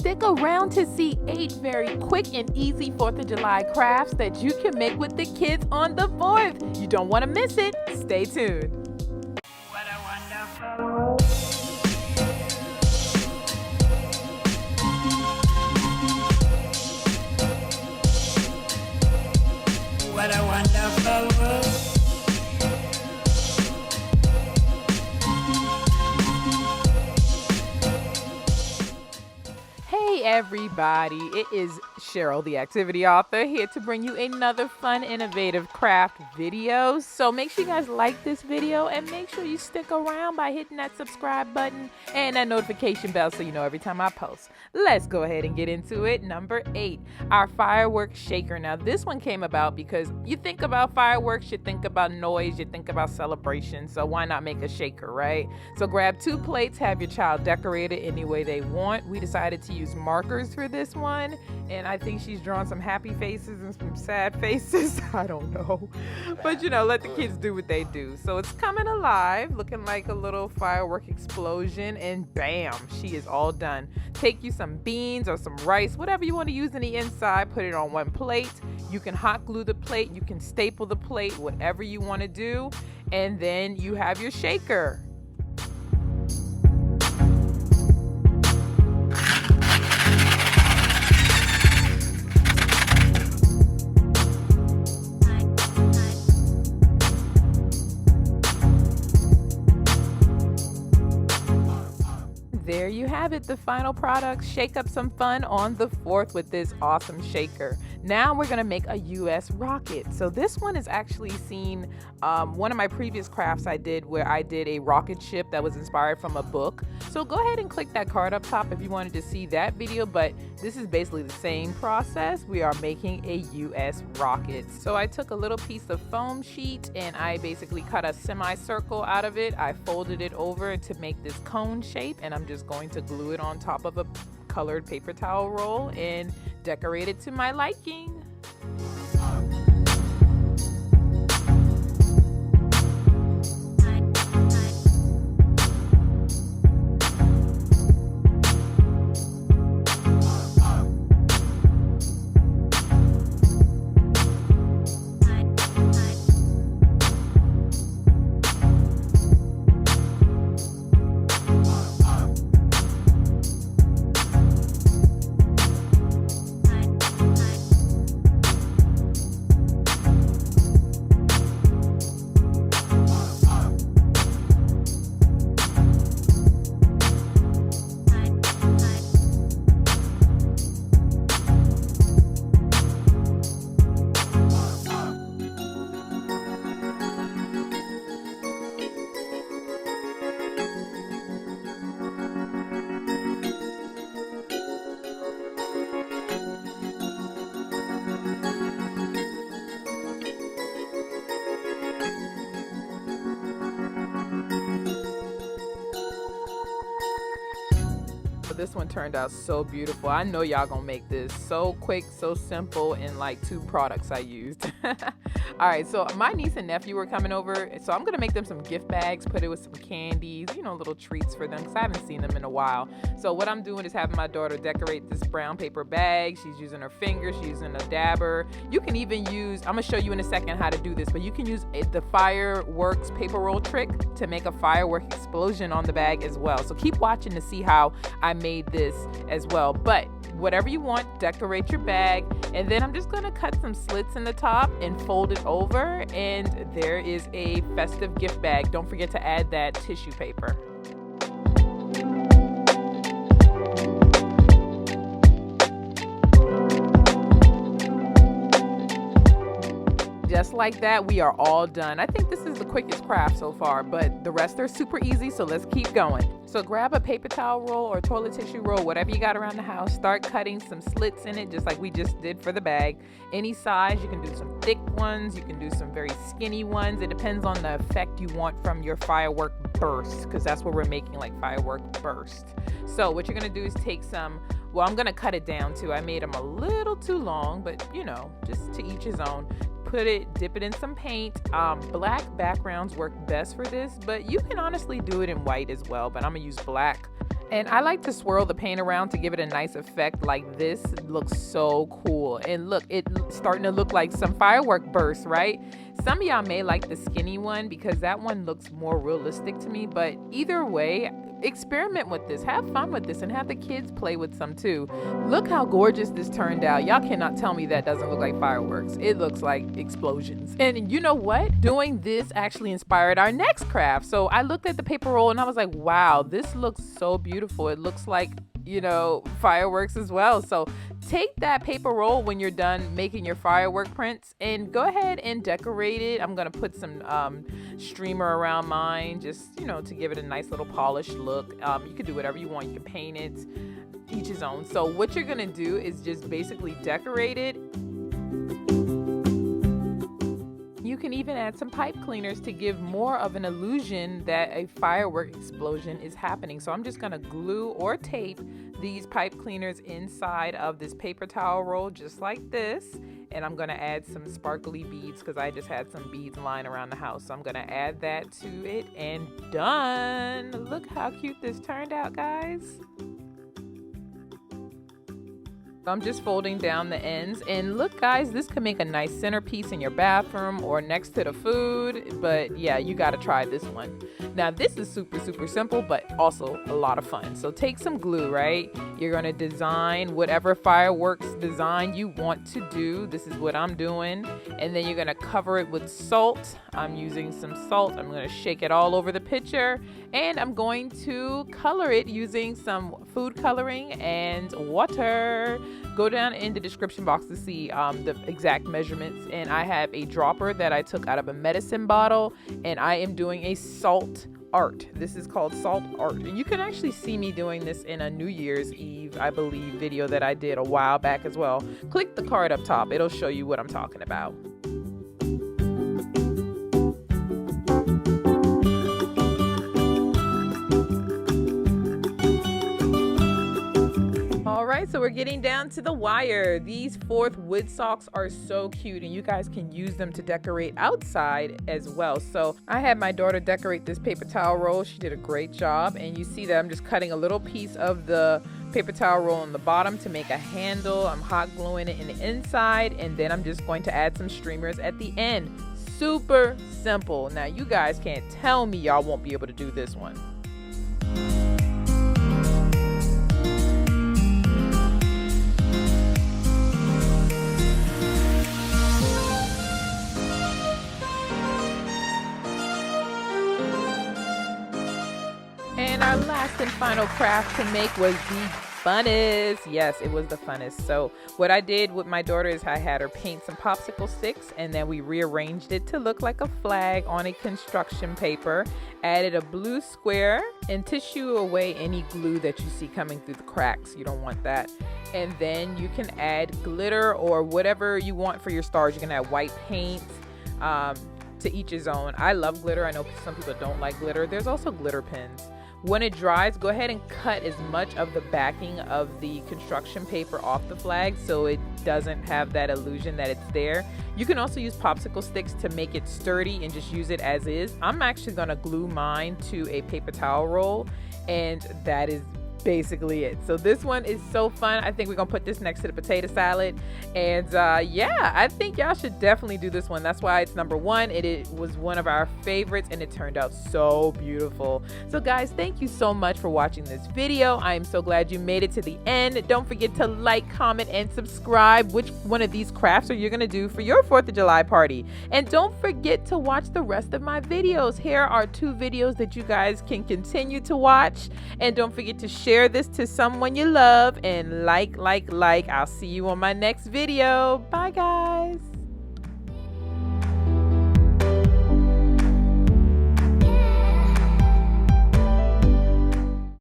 Stick around to see 8 very quick and easy 4th of July crafts that you can make with the kids on the 4th. You don't want to miss it. Stay tuned. What a wonderful What a wonderful world. Hey everybody, it is Cheryl, the activity author, here to bring you another fun, innovative craft video. So make sure you guys like this video and make sure you stick around by hitting that subscribe button and that notification bell so you know every time I post. Let's go ahead and get into it. Number 8, our fireworks shaker. Now this one came about because you think about fireworks, you think about noise, you think about celebration. So why not make a shaker, right? So grab 2 plates, have your child decorate it any way they want. We decided to use markers for this one, and I think she's drawn some happy faces and some sad faces. I don't know, but you know, let the kids do what they do. So it's coming alive, looking like a little firework explosion, and bam, she is all done. Take you some beans or some rice, whatever you want to use in the inside, put it on one plate. You can hot glue the plate, you can staple the plate, whatever you want to do, and then you have your shaker. There you have it, the final product. Shake up some fun on the 4th with this awesome shaker. Now we're gonna make a US rocket. So this one is actually seen one of my previous crafts I did where I did a rocket ship that was inspired from a book. So go ahead and click that card up top if you wanted to see that video, but this is basically the same process. We are making a US rocket. So I took a little piece of foam sheet and I basically cut a semicircle out of it. I folded it over to make this cone shape, and I'm just going to glue it on top of a colored paper towel roll and decorate it to my liking. This one turned out so beautiful. I know y'all gonna make this so quick, so simple, in like 2 products I used. All right, so my niece and nephew were coming over, so I'm gonna make them some gift bags, put it with some candies, you know, little treats for them, because I haven't seen them in a while. So what I'm doing is having my daughter decorate this brown paper bag. She's using her fingers, she's using a dabber. You can even use, I'm gonna show you in a second how to do this, but you can use the fireworks paper roll trick to make a firework explosion on the bag as well. So keep watching to see how I made this as well. But whatever you want, decorate your bag, and then I'm just gonna cut some slits in the top and fold it over, and there is a festive gift bag. Don't forget to add that tissue paper. Just like that, we are all done. I think this is the quickest craft so far, but the rest are super easy, so let's keep going. So grab a paper towel roll or toilet tissue roll, whatever you got around the house. Start cutting some slits in it, just like we just did for the bag. Any size, you can do some thick ones, you can do some very skinny ones. It depends on the effect you want from your firework burst, because that's what we're making, like firework burst. So what you're gonna do is take some, well, I'm gonna cut it down too. I made them a little too long, but you know, just to each his own. Dip it in some paint. Black backgrounds work best for this, but you can honestly do it in white as well, but I'm gonna use black And I like to swirl the paint around to give it a nice effect. Like this looks so cool. And look, it's starting to look like some firework bursts, right? Some of y'all may like the skinny one because that one looks more realistic to me. But either way, experiment with this, have fun with this, and have the kids play with some too. Look how gorgeous this turned out. Y'all cannot tell me that doesn't look like fireworks. It looks like explosions. And you know what? Doing this actually inspired our next craft. So I looked at the paper roll and I was like, wow, this looks so beautiful. It looks like, you know, fireworks as well. So take that paper roll when you're done making your firework prints and go ahead and decorate it. I'm gonna put some streamer around mine, just, you know, to give it a nice little polished look. You can do whatever you want. You can paint it, each his own. So what you're gonna do is just basically decorate it. You can even add some pipe cleaners to give more of an illusion that a firework explosion is happening. So I'm just gonna glue or tape these pipe cleaners inside of this paper towel roll just like this. And I'm gonna add some sparkly beads because I just had some beads lying around the house. So I'm gonna add that to it and done. Look how cute this turned out, guys. I'm just folding down the ends, and look guys, this could make a nice centerpiece in your bathroom or next to the food. But yeah, you got to try this one. Now this is super simple but also a lot of fun. So take some glue, right? You're going to design whatever fireworks design you want to do. This is what I'm doing. And then you're going to cover it with salt. I'm using some salt. I'm going to shake it all over the picture, and I'm going to color it using some food coloring and water. Go down in the description box to see the exact measurements. And I have a dropper that I took out of a medicine bottle, and I am doing a salt art. This is called salt art, and you can actually see me doing this in a New Year's Eve, I believe, video that I did a while back as well. Click the card up top. It'll show you what I'm talking about. Alright, so we're getting down to the wire. These 4th Windsocks are so cute, and you guys can use them to decorate outside as well. So I had my daughter decorate this paper towel roll. She did a great job, and you see that I'm just cutting a little piece of the paper towel roll on the bottom to make a handle. I'm hot gluing it in the inside, and then I'm just going to add some streamers at the end. Super simple. Now you guys can't tell me y'all won't be able to do this one. And our last and final craft to make was the funnest. Yes, it was the funnest. So what I did with my daughter is I had her paint some popsicle sticks, and then we rearranged it to look like a flag on a construction paper. Added a blue square and tissue away any glue that you see coming through the cracks. You don't want that. And then you can add glitter or whatever you want for your stars. You can add white paint. To each his own. I love glitter. I know some people don't like glitter. There's also glitter pins. When it dries, go ahead and cut as much of the backing of the construction paper off the flag so it doesn't have that illusion that it's there. You can also use popsicle sticks to make it sturdy and just use it as is. I'm actually going to glue mine to a paper towel roll, and that is basically it. So this one is so fun. I think we're gonna put this next to the potato salad, and yeah, I think y'all should definitely do this one. That's why it's number 1. It was one of our favorites, and it turned out so beautiful. So guys, thank you so much for watching this video. I am so glad you made it to the end. Don't forget to like, comment, and subscribe. Which one of these crafts are you gonna do for your 4th of July party? And don't forget to watch the rest of my videos. Here are 2 videos that you guys can continue to watch, and don't forget to share this to someone you love, and like. I'll see you on my next video. Bye guys.